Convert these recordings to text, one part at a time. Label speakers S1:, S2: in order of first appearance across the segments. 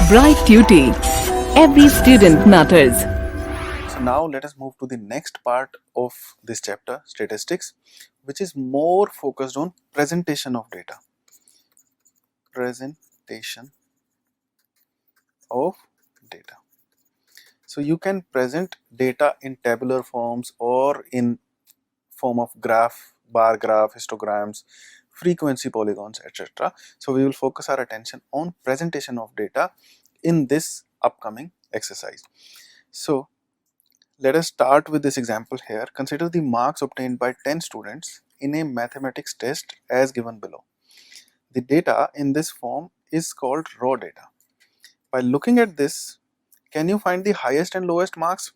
S1: Bright Tuty. Every student matters.
S2: So now let us move to the next part of this chapter, statistics, which is more focused on presentation of data. Presentation of data. So you can present data in tabular forms or in form of graph, bar graph, histograms, frequency polygons, etc. So we will focus our attention on presentation of data in this upcoming exercise. So let us start with this example here. Consider the marks obtained by 10 students in a mathematics test as given below. The data in this form is called raw data. By looking at this, can you find the highest and lowest marks?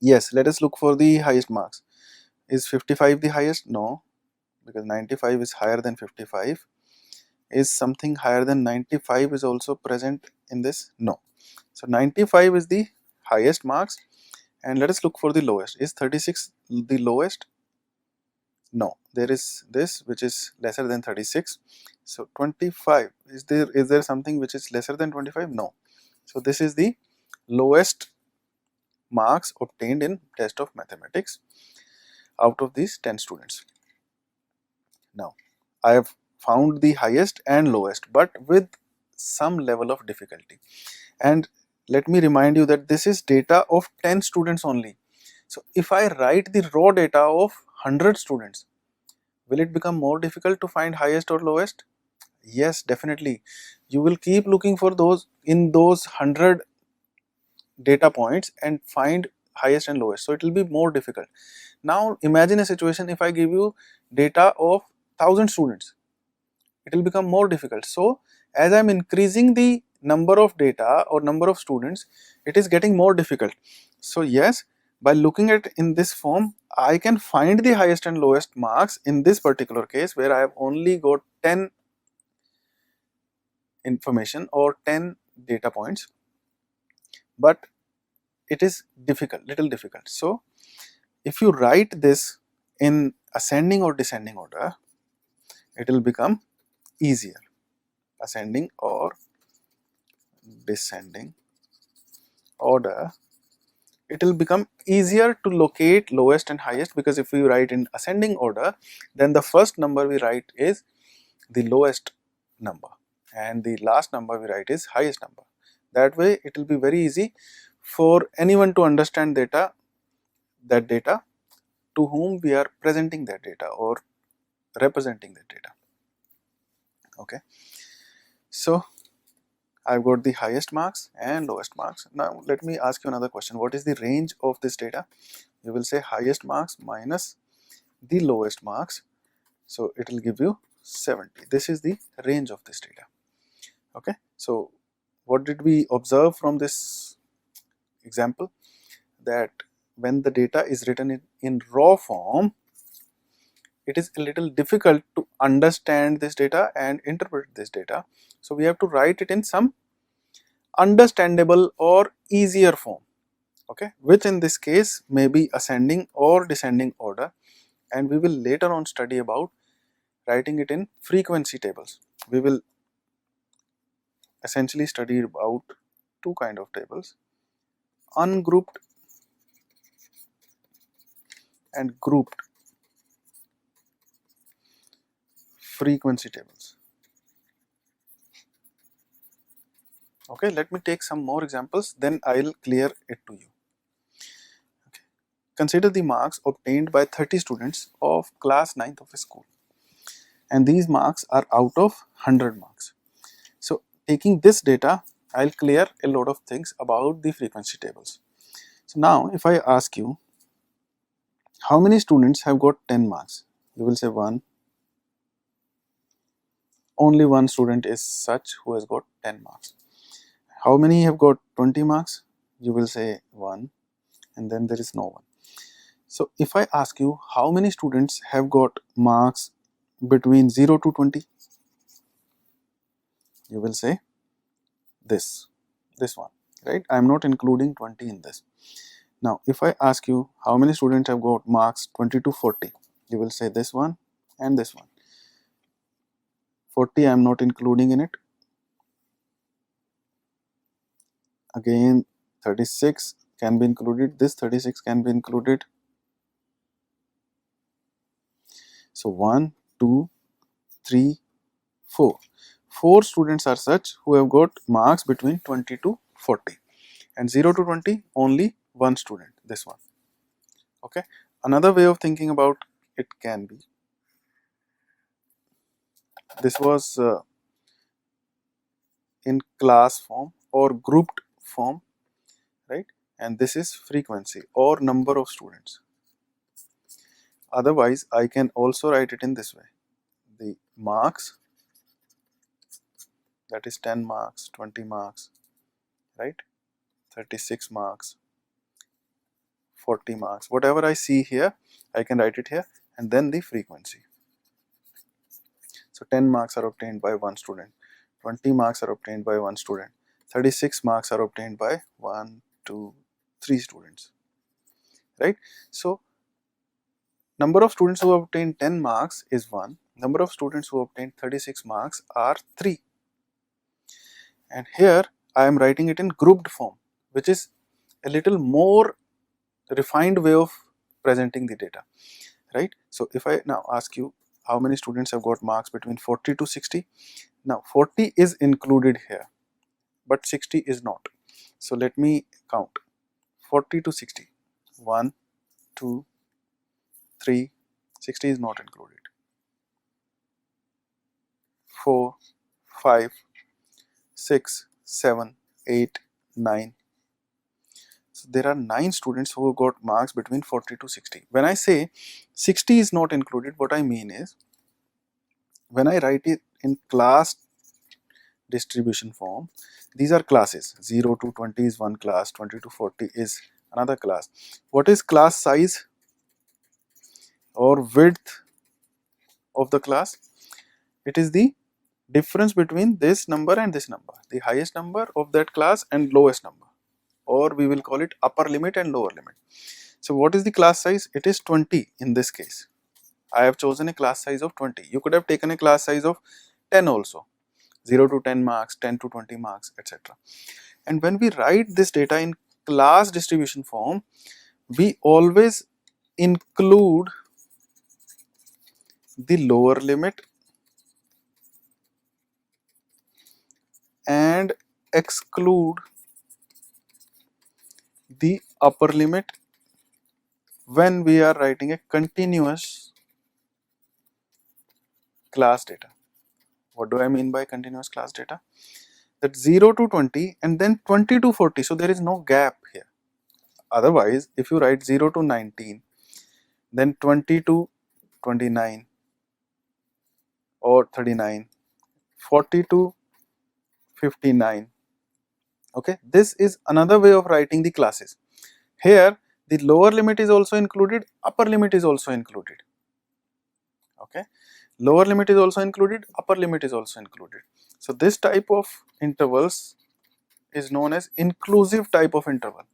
S2: Yes, let us look for the highest marks. Is 55 the highest? No, because 95 is higher than 55. Is something higher than 95 is also present in this? No. So 95 is the highest marks, and let us look for the lowest. Is 36 the lowest? No, there is this which is lesser than 36. So 25, is there something which is lesser than 25? No. So this is the lowest marks obtained in test of mathematics out of these 10 students. Now I have found the highest and lowest, but with some level of difficulty. And let me remind you that this is data of 10 students only. So if I write the raw data of 100 students, will it become more difficult to find highest or lowest? Yes, definitely. You will keep looking for those in those 100 data points and find highest and lowest. So it will be more difficult. Now imagine a situation if I give you data of 1000 students, it will become more difficult. So as I am increasing the number of data or number of students, it is getting more difficult. So yes, by looking at in this form, I can find the highest and lowest marks in this particular case where I have only got 10 information or 10 data points, but it is little difficult. So if you write this in ascending or descending order, it will become easier. Ascending or descending order, it will become easier to locate lowest and highest, because if we write in ascending order, then the first number we write is the lowest number and the last number we write is highest number. That way it will be very easy for anyone to understand that data to whom we are presenting that data or representing that data. Okay, so I've got the highest marks and lowest marks. Now let me ask you another question. What is the range of this data? You will say highest marks minus the lowest marks, so it will give you 70. This is the range of this data. Okay, so what did we observe from this example? That when the data is written in raw form, it is a little difficult to understand this data and interpret this data. So we have to write it in some understandable or easier form, okay, which in this case may be ascending or descending order, and we will later on study about writing it in frequency tables. We will essentially study about two kind of tables, ungrouped and grouped frequency tables. Okay, let me take some more examples, then I will clear it to you. Okay. Consider the marks obtained by 30 students of class 9th of a school, and these marks are out of 100 marks. So taking this data, I will clear a lot of things about the frequency tables. So now if I ask you, how many students have got 10 marks? You will say 1. Only one student is such who has got 10 marks. How many have got 20 marks? You will say 1, and then there is no one. So if I ask you, how many students have got marks between 0 to 20? You will say this one, right? I am not including 20 in this. Now if I ask you, how many students have got marks 20 to 40? You will say this one and this one. 40 I am not including in it. again 36 can be included, this 36 can be included. So 1, 2, 3, 4. 4 students are such who have got marks between 20 to 40, and 0 to 20 only one student, this one. Okay, another way of thinking about it can be, this was in class form or grouped form, right? And this is frequency or number of students. Otherwise, I can also write it in this way: the marks, that is 10 marks, 20 marks, right? 36 marks, 40 marks, whatever I see here, I can write it here, and then the frequency. So 10 marks are obtained by one student, 20 marks are obtained by one student, 36 marks are obtained by 1, 2, 3 students, right? So number of students who obtained 10 marks is 1, number of students who obtained 36 marks are 3. And here I am writing it in grouped form, which is a little more refined way of presenting the data, right? So if I now ask you how many students have got marks between 40 to 60, now 40 is included here, but 60 is not. So let me count 40 to 60. 1, 2, 3, 60 is not included. 4, 5, 6, 7, 8, 9. So there are 9 students who got marks between 40 to 60. When I say 60 is not included, what I mean is, when I write it in class distribution form, these are classes. 0 to 20 is one class, 20 to 40 is another class. What is class size or width of the class? It is the difference between this number and this number, the highest number of that class and lowest number, or we will call it upper limit and lower limit. So what is the class size? It is 20 in this case. I have chosen a class size of 20. You could have taken a class size of 10 also, 0 to 10 marks, 10 to 20 marks, etc. And when we write this data in class distribution form, we always include the lower limit and exclude the upper limit when we are writing a continuous class data. What do I mean by continuous class data? That 0 to 20 and then 20 to 40, so there is no gap here. Otherwise, if you write 0 to 19, then 20 to 29 or 39, 40 to 59. Okay, this is another way of writing the classes. Here, the lower limit is also included, upper limit is also included. Okay, lower limit is also included, upper limit is also included. So this type of intervals is known as inclusive type of interval,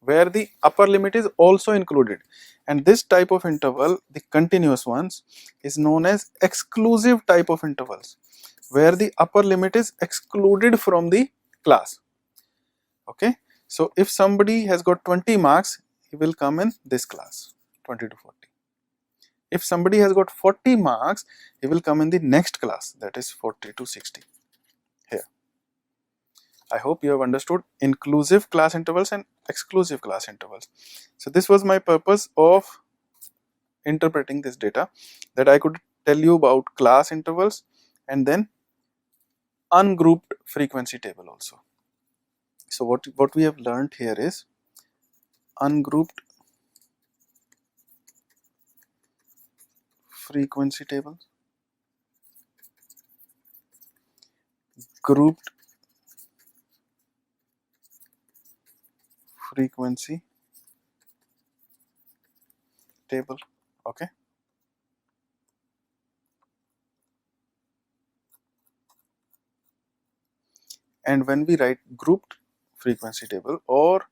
S2: where the upper limit is also included, and this type of interval, the continuous ones, is known as exclusive type of intervals, where the upper limit is excluded from the class. Okay, so if somebody has got 20 marks, he will come in this class, 20 to 40. If somebody has got 40 marks, he will come in the next class, that is 40 to 60 here. I hope you have understood inclusive class intervals and exclusive class intervals. So this was my purpose of interpreting this data, that I could tell you about class intervals and then ungrouped frequency table also. So what we have learned here is ungrouped frequency table, grouped frequency table. Okay, and when we write grouped frequency table or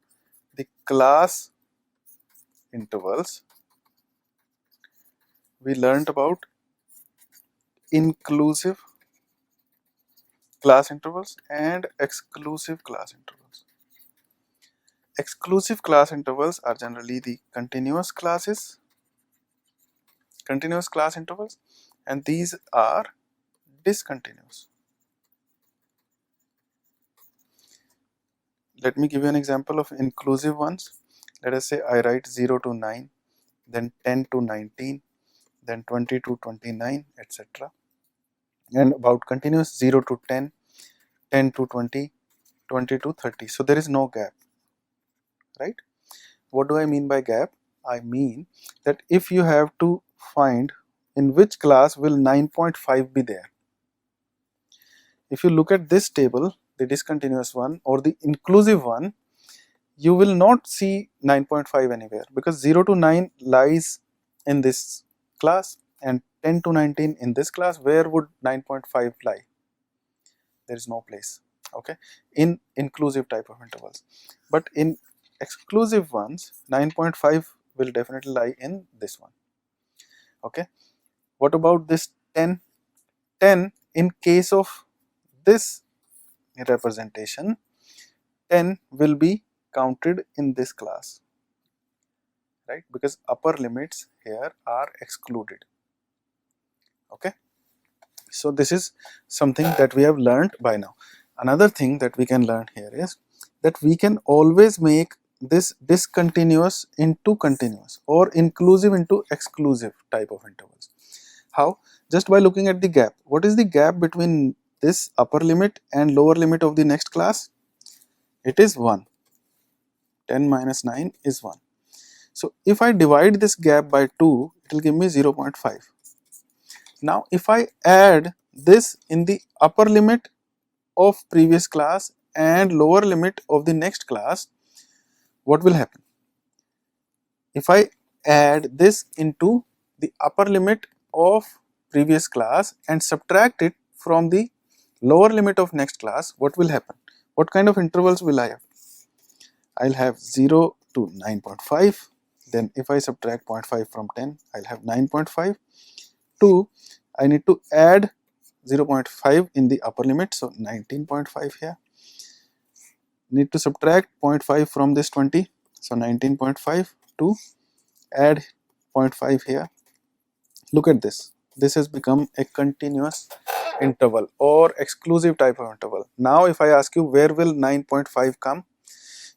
S2: the class intervals, we learned about inclusive class intervals and exclusive class intervals. exclusive class intervals are generally the continuous class intervals, and these are discontinuous. Let me give you an example of inclusive ones. Let us say I write 0 to 9, then 10 to 19, then 20 to 29, etc. And about continuous 0 to 10, 10 to 20, 20 to 30. So there is no gap, right? What do I mean by gap? I mean that if you have to find in which class will 9.5 be there. If you look at this table, the discontinuous one or the inclusive one, you will not see 9.5 anywhere, because 0 to 9 lies in this class and 10 to 19 in this class. Where would 9.5 lie? There is no place, okay, in inclusive type of intervals. But in exclusive ones, 9.5 will definitely lie in this one, okay. What about this 10? 10, in case of this representation, 10 will be counted in this class, right, because upper limits here are excluded, okay. So this is something that we have learned by now. Another thing that we can learn here is that we can always make this discontinuous into continuous or inclusive into exclusive type of intervals. How? Just by looking at the gap. What is the gap between this upper limit and lower limit of the next class? It is 1. 10 minus 9 is 1. So if I divide this gap by 2, it will give me 0.5. Now if I add this in the upper limit of previous class and lower limit of the next class, what will happen? If I add this into the upper limit of previous class and subtract it from the lower limit of next class, what will happen? What kind of intervals will I have? I'll have 0 to 9.5. Then if I subtract 0.5 from 10, I'll have 9.5. 2, I need to add 0.5 in the upper limit, so 19.5 here. Need to subtract 0.5 from this 20, so 19.5, to add 0.5 here. Look at this. This has become a continuous interval or exclusive type of interval. Now if I ask you where will 9.5 come,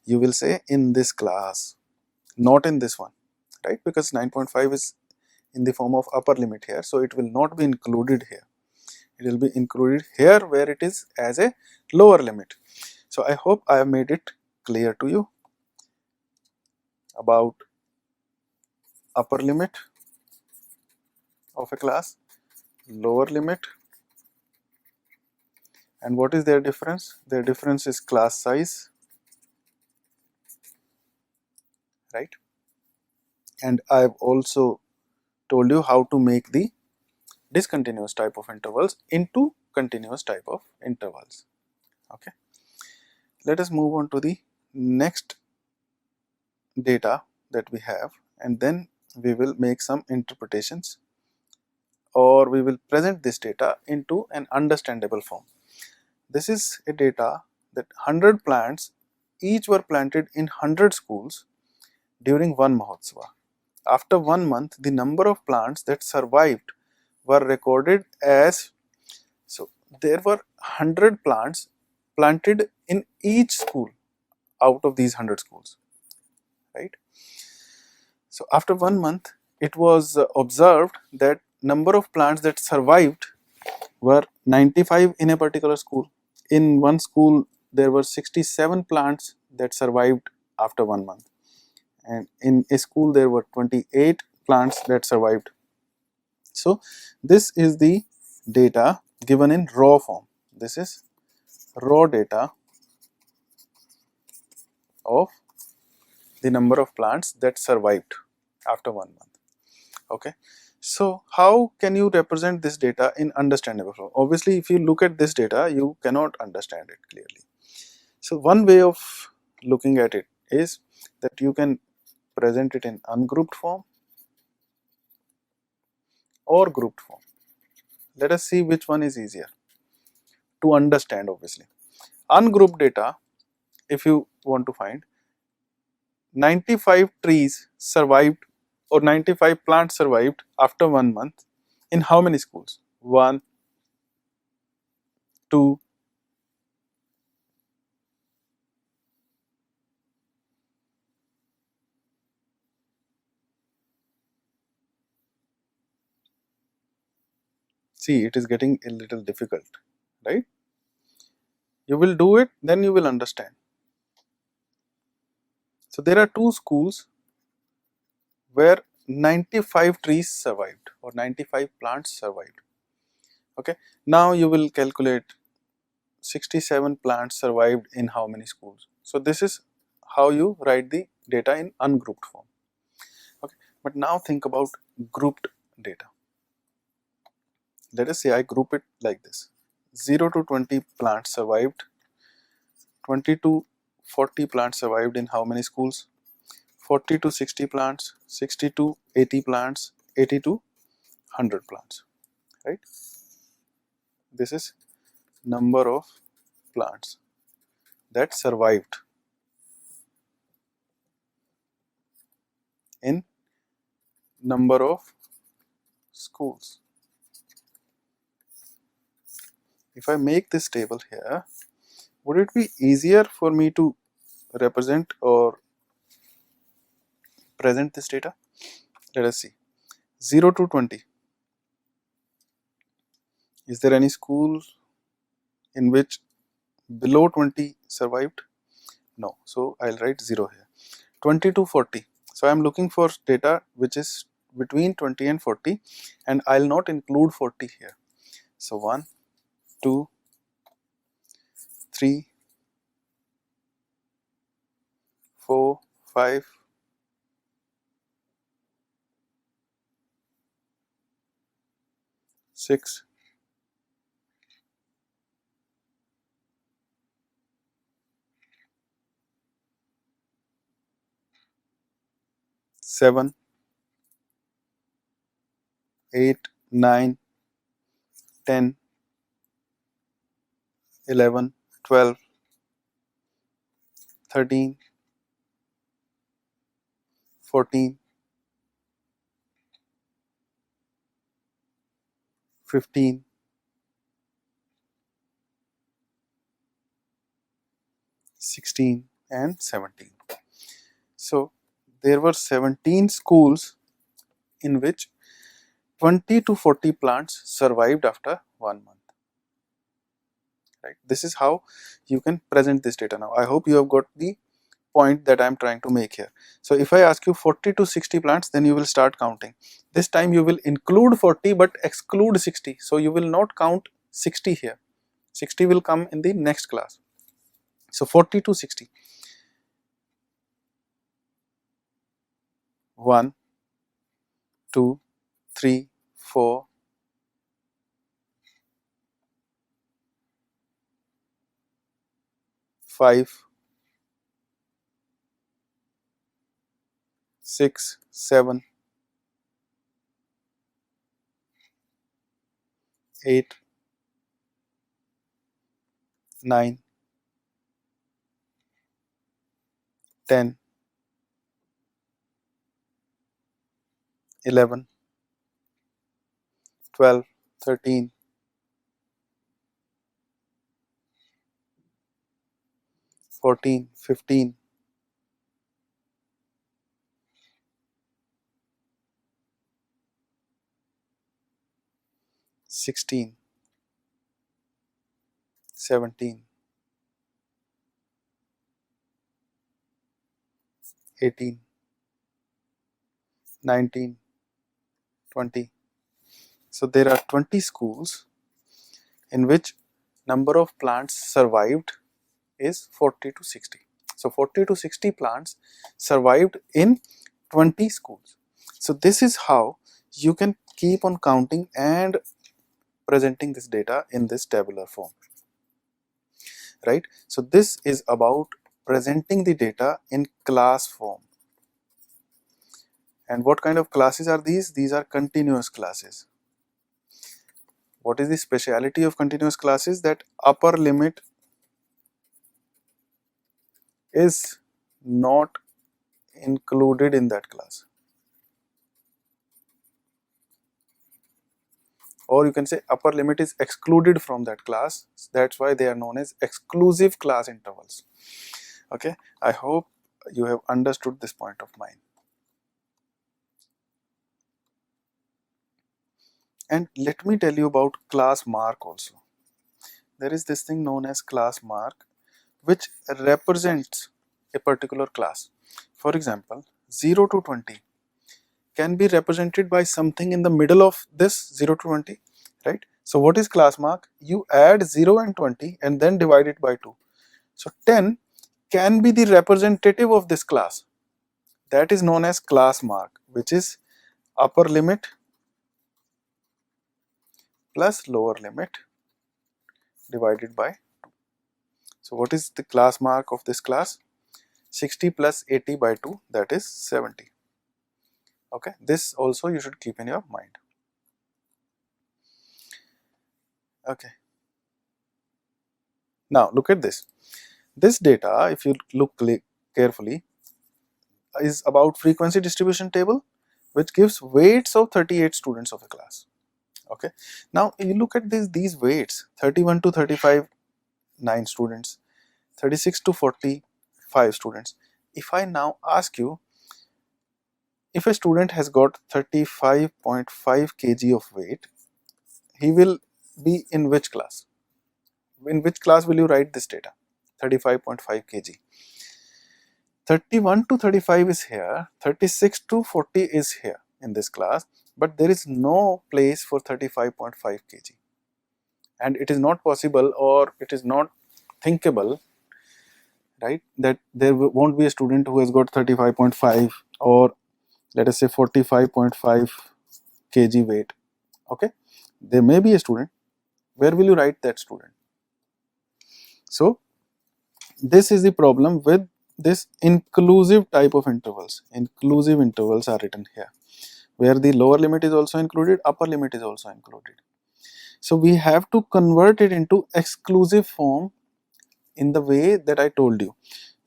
S2: you will say in this class, not in this one, right? Because 9.5 is in the form of upper limit here, so it will not be included here. It will be included here where it is as a lower limit. So I hope I have made it clear to you about upper limit of a class, lower limit, and what is their difference? Their difference is class size, right? And I have also told you how to make the discontinuous type of intervals into continuous type of intervals, okay. Let us move on to the next data that we have, and then we will make some interpretations, or we will present this data into an understandable form. This is a data that 100 plants each were planted in 100 schools during one Mahotsava. After 1 month, the number of plants that survived were recorded as, so there were 100 plants planted in each school out of these 100 schools, right? So after 1 month, it was observed that number of plants that survived were 95 in a particular school. In one school, there were 67 plants that survived after 1 month, and in a school there were 28 plants that survived. So this is the data given in raw form. This is raw data of the number of plants that survived after 1 month, okay. So how can you represent this data in understandable form? Obviously if you look at this data, you cannot understand it clearly. So one way of looking at it is that you can present it in ungrouped form or grouped form. Let us see which one is easier to understand. Obviously, ungrouped data, if you want to find, 95 trees survived or 95 plants survived after 1 month in how many schools? 1, 2, see, it is getting a little difficult, right? You will do it, then you will understand. So there are 2 schools where 95 trees survived or 95 plants survived. Okay, now you will calculate 67 plants survived in how many schools. So this is how you write the data in ungrouped form. Okay, but now think about grouped data. Let us say I group it like this: 0 to 20 plants survived, 20 to 40 plants survived in how many schools? 40 to 60 plants, 60 to 80 plants, 80 to 100 plants, right? This is number of plants that survived in number of schools. If I make this table here, would it be easier for me to represent or present this data? Let us see. 0 to 20. Is there any school in which below 20 survived? No. So I'll write 0 here. 20 to 40. So I'm looking for data which is between 20 and 40, and I'll not include 40 here. So 1, 2, 3, 4, 5, 6, 7, 8, 9, 10, 11, 12, 13, 14, 15, 16 and 17. So there were 17 schools in which 20 to 40 plants survived after 1 month. Right? This is how you can present this data now. I hope you have got the point that I am trying to make here. So if I ask you 40 to 60 plants, then you will start counting. This time you will include 40 but exclude 60. So you will not count 60 here. 60 will come in the next class. So 40 to 60. 1, 2, 3, 4, 5, 6, 7, 8, 9, 10, 11, 12, 13, 14, 15, 16, 17, 18, 19, 20. So there are 20 schools in which number of plants survived is 40 to 60. So 40 to 60 plants survived in 20 schools. So this is how you can keep on counting and presenting this data in this tabular form, right? So this is about presenting the data in class form. And what kind of classes are these? These are continuous classes. What is the speciality of continuous classes? That upper limit is not included in that class. Or you can say upper limit is excluded from that class. That's why they are known as exclusive class intervals. Okay, I hope you have understood this point of mine. And let me tell you about class mark also. There is this thing known as class mark, which represents a particular class. For example, 0 to 20 can be represented by something in the middle of this 0 to 20, right? So what is class mark? You add 0 and 20 and then divide it by 2. So 10 can be the representative of this class. That is known as class mark, which is upper limit plus lower limit divided by 2. So what is the class mark of this class? 60 plus 80 by 2, that is 70. Okay, this also you should keep in your mind. Okay, now look at this. This data, if you look carefully, is about frequency distribution table, which gives weights of 38 students of a class. Okay, now you look at these weights: 31 to 35, 9 students, 36 to 40, 5 students. If I now ask you, if a student has got 35.5 kg of weight, he will be in which class? In which class will you write this data? 35.5 kg. 31 to 35 is here, 36 to 40 is here in this class, but there is no place for 35.5 kg. And it is not possible, or it is not thinkable, right, that there won't be a student who has got 35.5 or let us say 45.5 kg weight. Okay, there may be a student. Where will you write that student? So this is the problem with this inclusive type of intervals. Inclusive intervals are written here, where the lower limit is also included, upper limit is also included. So we have to convert it into exclusive form in the way that I told you.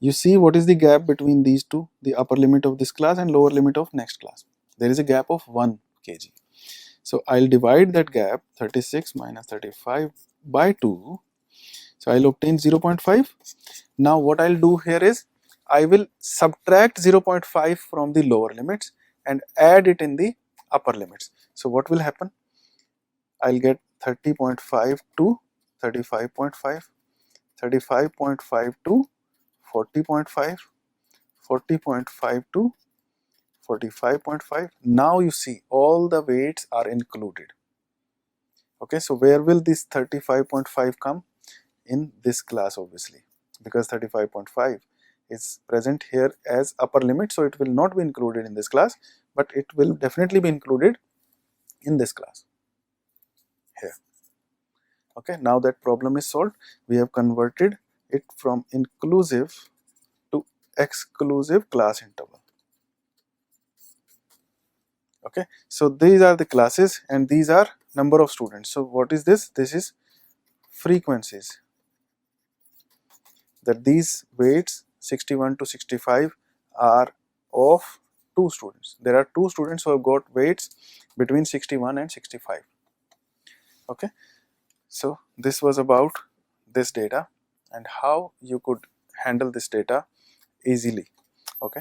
S2: You see what is the gap between these two, the upper limit of this class and lower limit of next class. There is a gap of 1 kg. So I'll divide that gap, 36 minus 35 by 2. So I'll obtain 0.5. Now what I'll do here is, I will subtract 0.5 from the lower limits and add it in the upper limits. So what will happen? I'll get 30.5 to 35.5, 35.5 to 40.5, 40.5 to 45.5. Now you see all the weights are included. Okay, so where will this 35.5 come? In this class, obviously, because 35.5 is present here as upper limit, so it will not be included in this class, but it will definitely be included in this class here. Okay, now that problem is solved. We have converted it from inclusive to exclusive class interval. Okay, so these are the classes and these are number of students. So what is this? This is frequencies, that these weights 61 to 65 are of 2 students. There are 2 students who have got weights between 61 and 65. Okay, so this was about this data and how you could handle this data easily. Okay.